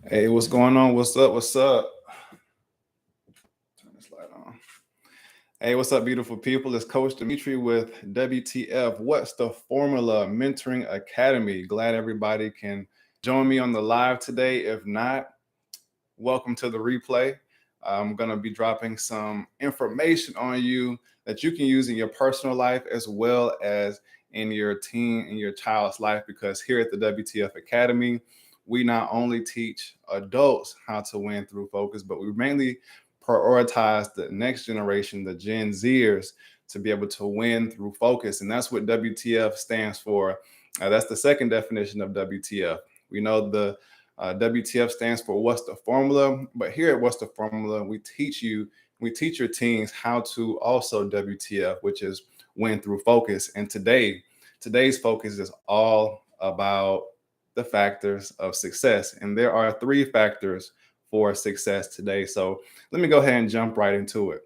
Hey, what's going on? What's up? What's up? Turn this light on. Hey, what's up, beautiful people? It's Coach Dimitri with WTF. What's the Formula Mentoring Academy? Glad everybody can join me on the live today. If not, welcome to the replay. I'm going to be dropping some information on you that you can use in your personal life as well as in your teen and your child's life, because here at the WTF Academy, we not only teach adults how to win through focus, but we mainly prioritize the next generation, the Gen Zers, to be able to win through focus. And that's what WTF stands for. That's the second definition of WTF. We know the WTF stands for What's the Formula? But here at What's the Formula, we teach your teens how to also WTF, which is win through focus. And today's focus is all about the factors of success. And there are three factors for success today. So let me go ahead and jump right into it.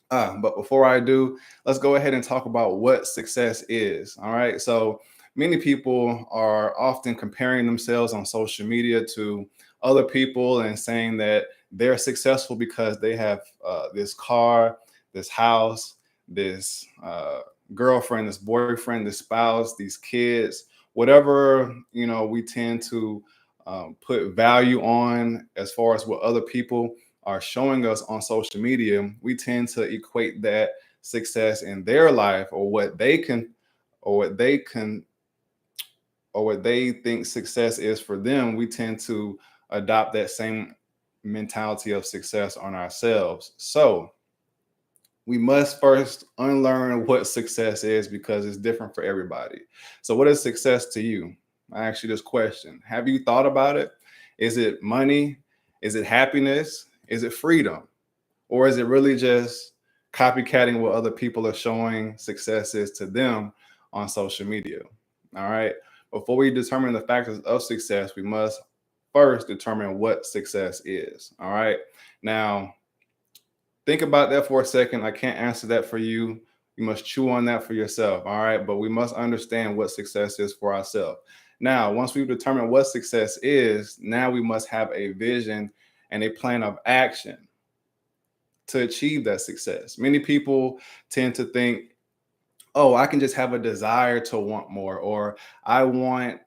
But before I do, let's go ahead and talk about what success is. All right. So many people are often comparing themselves on social media to other people and saying that they're successful because they have this car, this house, this girlfriend, this boyfriend, this spouse, these kids, whatever, we tend to put value on as far as what other people are showing us on social media. We tend to equate that success in their life, or what they can or what they think success is for them. We tend to adopt that same mentality of success on ourselves. So we must first unlearn what success is, because it's different for everybody. So what is success to you? I ask you this question. Have you thought about it? Is it money? Is it happiness? Is it freedom? Or is it really just copycatting what other people are showing success is to them on social media? All right. Before we determine the factors of success, we must first determine what success is. All right. Now, think about that for a second. I can't answer that for you. You must chew on that for yourself. All right. But we must understand what success is for ourselves. Now, once we've determined what success is, now we must have a vision and a plan of action to achieve that success. Many people tend to think, oh, I can just have a desire to want more, or I want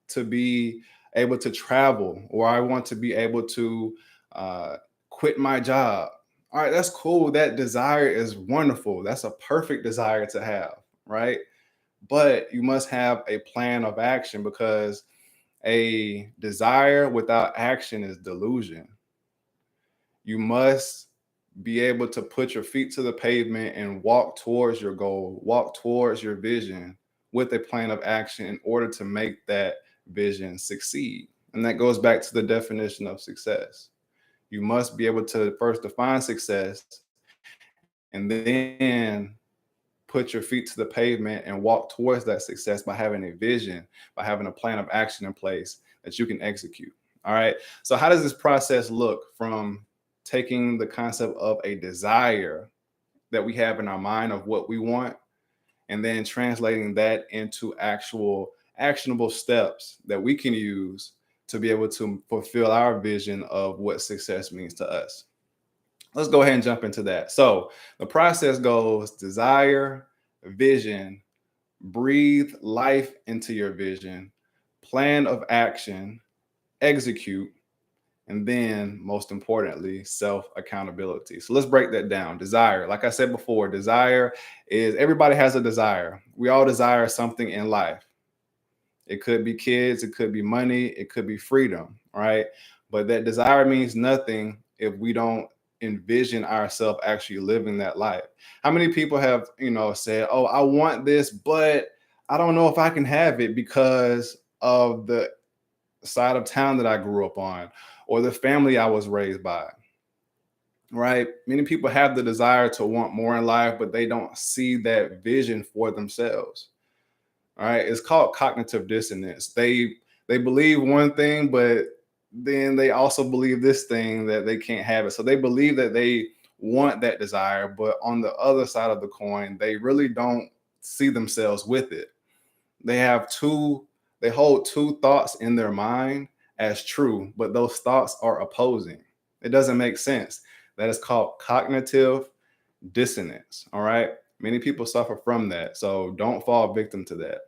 to be able to travel, or I want to be able to uh, quit my job. All right, that's cool. That desire is wonderful. That's a perfect desire to have, right? But you must have a plan of action, because a desire without action is delusion. You must be able to put your feet to the pavement and walk towards your goal, walk towards your vision with a plan of action in order to make that vision succeed. And that goes back to the definition of success. You must be able to first define success and then put your feet to the pavement and walk towards that success by having a vision, by having a plan of action in place that you can execute. All right. So, how does this process look from taking the concept of a desire that we have in our mind of what we want, and then translating that into actual actionable steps that we can use to be able to fulfill our vision of what success means to us? Let's go ahead and jump into that. So the process goes desire, vision, breathe life into your vision, plan of action, execute, and then most importantly, self accountability. So let's break that down. Desire, like I said before, desire is, everybody has a desire. We all desire something in life. It could be kids, it could be money, it could be freedom, right? But that desire means nothing if we don't envision ourselves actually living that life. How many people have, said, "Oh, I want this, but I don't know if I can have it because of the side of town that I grew up on, or the family I was raised by." Right? Many people have the desire to want more in life, but they don't see that vision for themselves. All right, it's called cognitive dissonance. They believe one thing, but then they also believe this thing that they can't have it. So they believe that they want that desire, but on the other side of the coin, they really don't see themselves with it. They have two, they hold two thoughts in their mind as true, but those thoughts are opposing. It doesn't make sense. That is called cognitive dissonance. All right. Many people suffer from that. So don't fall victim to that.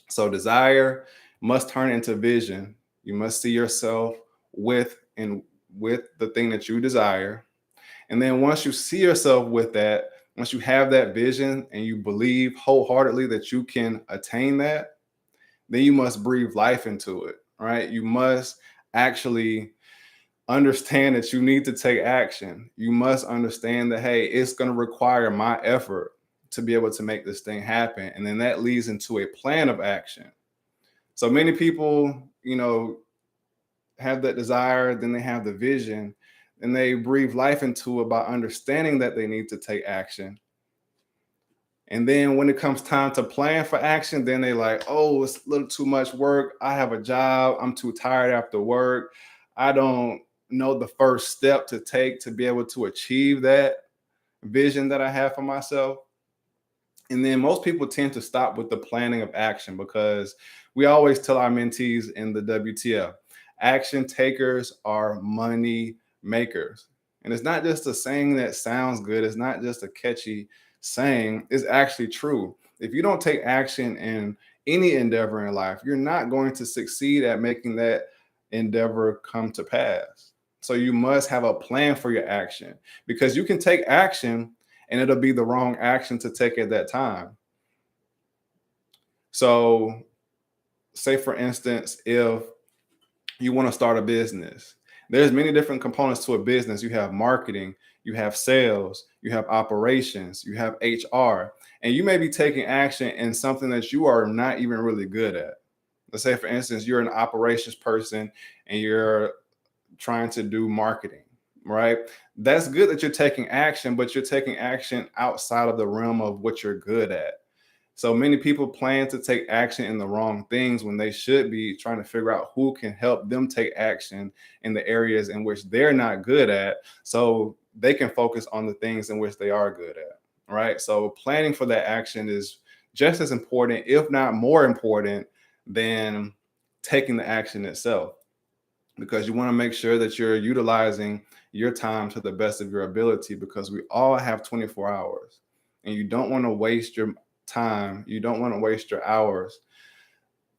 So desire must turn into vision. You must see yourself with and with the thing that you desire. And then once you see yourself with that, once you have that vision and you believe wholeheartedly that you can attain that, then you must breathe life into it, right? You must actually understand that you need to take action. You must understand that, hey, it's going to require my effort to be able to make this thing happen. And then that leads into a plan of action. So many people, have that desire, then they have the vision, and they breathe life into it by understanding that they need to take action. And then when it comes time to plan for action, then they like, oh, it's a little too much work. I have a job. I'm too tired after work. I don't know the first step to take to be able to achieve that vision that I have for myself. And then most people tend to stop with the planning of action because we always tell our mentees in the WTF, action takers are money makers. And it's not just a saying that sounds good. It's not just a catchy saying. It's actually true. If you don't take action in any endeavor in life, you're not going to succeed at making that endeavor come to pass. So you must have a plan for your action because you can take action and it'll be the wrong action to take at that time. So, say for instance, if you want to start a business, there's many different components to a business. You have marketing, you have sales, you have operations, you have HR, and you may be taking action in something that you are not even really good at. Let's say, for instance, you're an operations person and you're trying to do marketing, right? That's good that you're taking action, but you're taking action outside of the realm of what you're good at. So many people plan to take action in the wrong things when they should be trying to figure out who can help them take action in the areas in which they're not good at so they can focus on the things in which they are good at, right? So planning for that action is just as important, if not more important, than taking the action itself because you want to make sure that you're utilizing your time to the best of your ability because we all have 24 hours and you don't want to waste your time. You don't want to waste your hours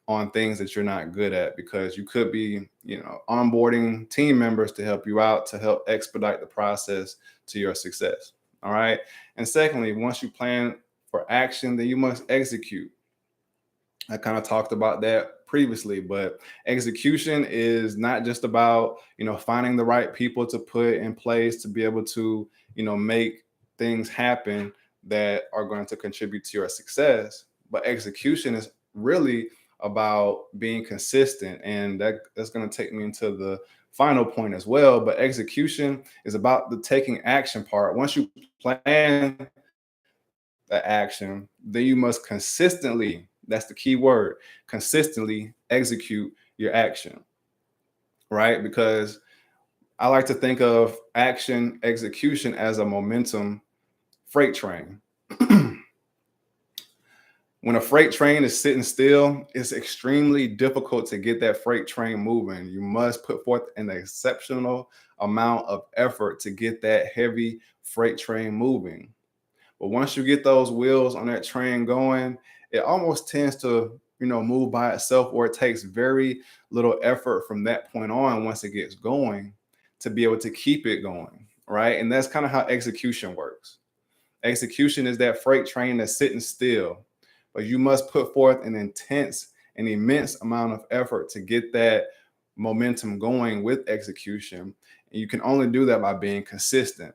on things that you're not good at because you could be, onboarding team members to help you out, to help expedite the process to your success. All right. And secondly, once you plan for action, then you must execute. I kind of talked about that previously, but execution is not just about, finding the right people to put in place to be able to, make things happen that are going to contribute to your success. But execution is really about being consistent. And that's going to take me into the final point as well. But execution is about the taking action part. Once you plan the action, then you must consistently, that's the key word, consistently execute your action, right? Because I like to think of action execution as a momentum freight train. When a freight train is sitting still, it's extremely difficult to get that freight train moving. You must put forth an exceptional amount of effort to get that heavy freight train moving. But once you get those wheels on that train going, it almost tends to, move by itself, or it takes very little effort from that point on once it gets going to be able to keep it going, right? And that's kind of how execution works. Execution is that freight train that's sitting still, but you must put forth an immense amount of effort to get that momentum going with execution. And you can only do that by being consistent,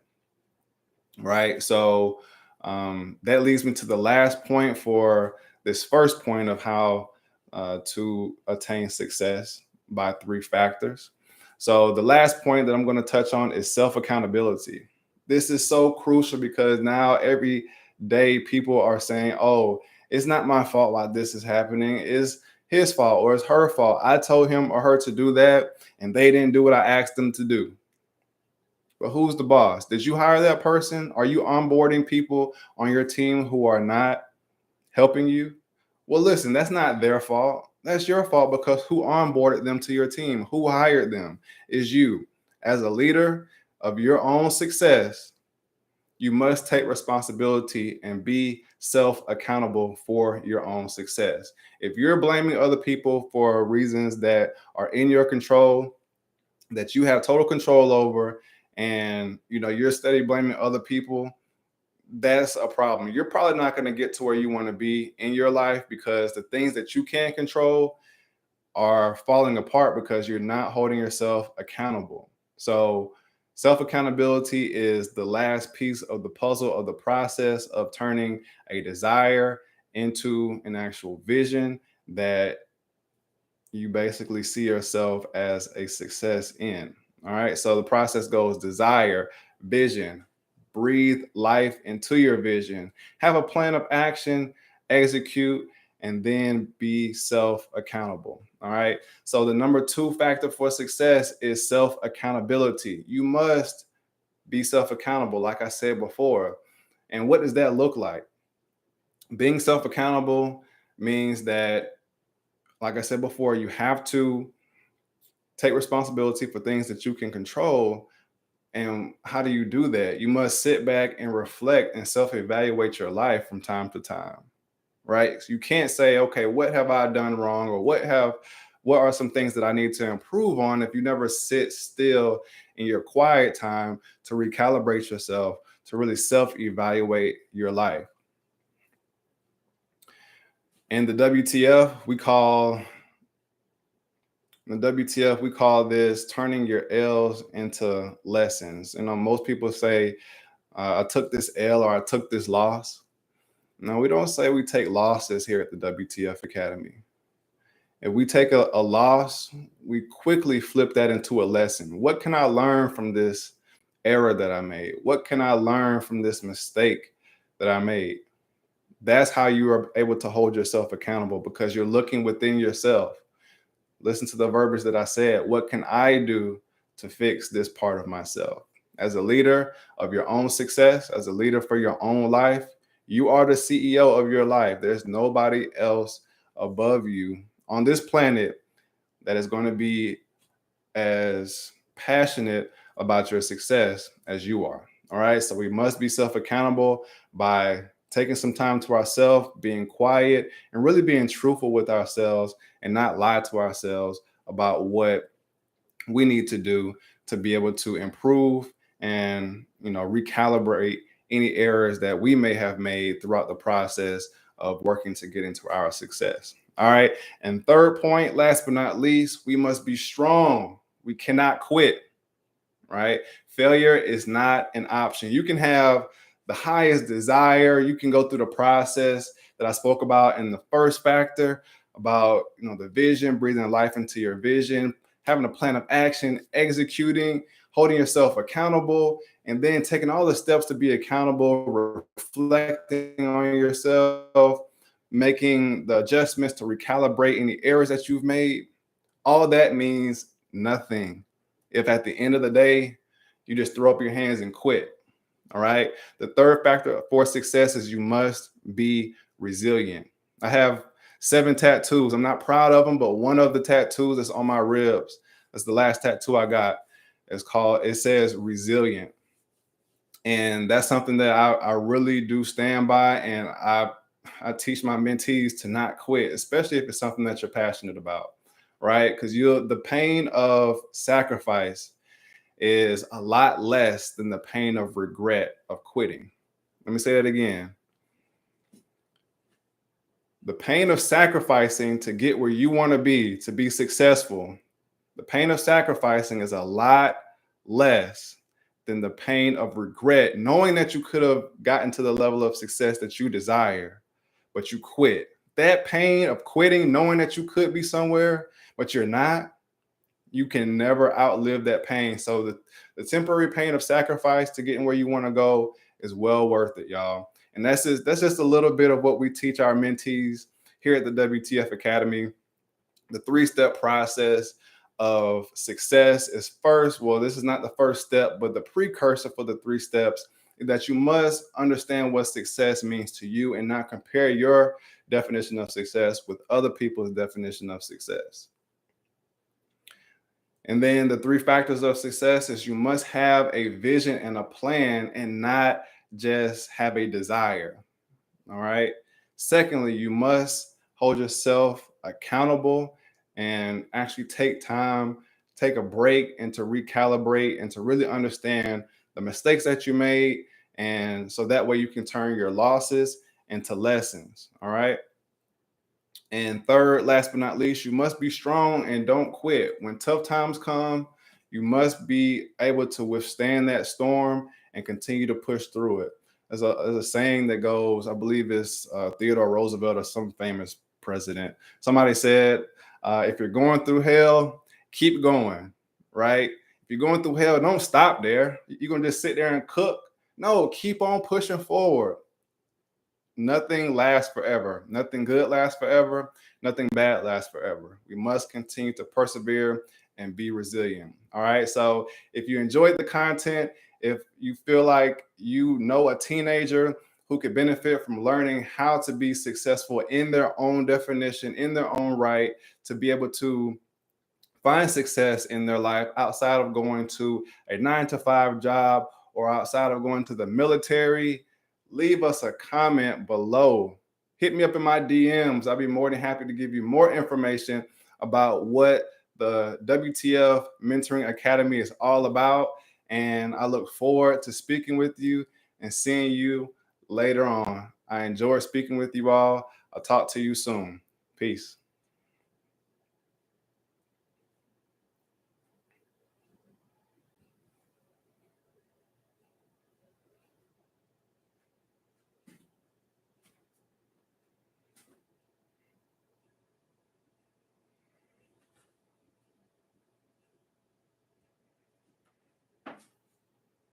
right? So that leads me to the last point for this first point of how to attain success by 3 factors. So the last point that I'm going to touch on is self-accountability. This is so crucial because now every day people are saying, oh, it's not my fault why this is happening. It's his fault or it's her fault. I told him or her to do that and they didn't do what I asked them to do. But who's the boss? Did you hire that person? Are you onboarding people on your team who are not helping you? Well, listen, that's not their fault. That's your fault because who onboarded them to your team? Who hired them? Is you. As a leader of your own success, you must take responsibility and be self accountable for your own success. If you're blaming other people for reasons that are in your control, that you have total control over, and you're steady blaming other people, that's a problem. You're probably not going to get to where you want to be in your life because the things that you can't control are falling apart because you're not holding yourself accountable. So, self accountability is the last piece of the puzzle of the process of turning a desire into an actual vision that you basically see yourself as a success in. All right. So, the process goes desire, vision, breathe life into your vision, have a plan of action, execute, and then be self accountable. All right. So, the number 2 factor for success is self accountability. You must be self accountable, like I said before. And what does that look like? Being self accountable means that, like I said before, you have to take responsibility for things that you can control. And how do you do that? You must sit back and reflect and self evaluate your life from time to time, right? So you can't say, okay, what have I done wrong, or what are some things that I need to improve on, if you never sit still in your quiet time to recalibrate yourself, to really self-evaluate your life. In the WTF, we call this turning your L's into lessons. Most people say, I took this L, or I took this loss. No, we don't say we take losses here at the WTF Academy. If we take a loss, we quickly flip that into a lesson. What can I learn from this error that I made? What can I learn from this mistake that I made? That's how you are able to hold yourself accountable, because you're looking within yourself. Listen to the verbiage that I said. What can I do to fix this part of myself? As a leader of your own success, as a leader for your own life, you are the CEO of your life. There's nobody else above you on this planet that is going to be as passionate about your success as you are. All right. So we must be self accountable by taking some time to ourselves, being quiet, and really being truthful with ourselves, and not lie to ourselves about what we need to do to be able to improve and recalibrate any errors that we may have made throughout the process of working to get into our success. All right. And third point, last but not least, we must be strong. We cannot quit. Right? Failure is not an option. You can have the highest desire. You can go through the process that I spoke about in the first factor about the vision, breathing life into your vision, having a plan of action, executing, holding yourself accountable, and then taking all the steps to be accountable, reflecting on yourself, making the adjustments to recalibrate any errors that you've made. All that means nothing if at the end of the day you just throw up your hands and quit. All right. The third factor for success is you must be resilient. I have 7 tattoos. I'm not proud of them, but one of the tattoos that's on my ribs, that's the last tattoo I got. It says resilient. And that's something that I really do stand by. And I teach my mentees to not quit, especially if it's something that you're passionate about, right? Because the pain of sacrifice is a lot less than the pain of regret of quitting. Let me say that again. The pain of sacrificing to get where you want to be successful, the pain of sacrificing is a lot less than the pain of regret, knowing that you could have gotten to the level of success that you desire, but you quit. That pain of quitting, knowing that you could be somewhere, but you're not, you can never outlive that pain. So the temporary pain of sacrifice to getting where you want to go is well worth it, y'all. And that's just a little bit of what we teach our mentees here at the WTF Academy. The 3-step process of success is first. Well, this is not the first step, but the precursor for the 3 steps that you must understand what success means to you and not compare your definition of success with other people's definition of success. And then the three factors of success is you must have a vision and a plan and not just have a desire. All right. Secondly, you must hold yourself accountable and actually take time, take a break, and to recalibrate and to really understand the mistakes that you made. And so that way you can turn your losses into lessons. All right. And third, last but not least, you must be strong and don't quit. When tough times come, you must be able to withstand that storm and continue to push through it. There's a saying that goes, I believe it's Theodore Roosevelt or some famous president. Somebody said, if you're going through hell, keep going, right? If you're going through hell, don't stop there. You're going to just sit there and cook. No, keep on pushing forward. Nothing lasts forever. Nothing good lasts forever. Nothing bad lasts forever. We must continue to persevere and be resilient. All right. So if you enjoyed the content, if you feel like you know a teenager who could benefit from learning how to be successful in their own definition, in their own right, to be able to find success in their life outside of going to a 9 to 5 job or outside of going to the military, leave us a comment below. Hit me up in my DMs. I'll be more than happy to give you more information about what the WTF Mentoring Academy is all about. And I look forward to speaking with you and seeing you later on. I enjoy speaking with you all. I'll talk to you soon. Peace.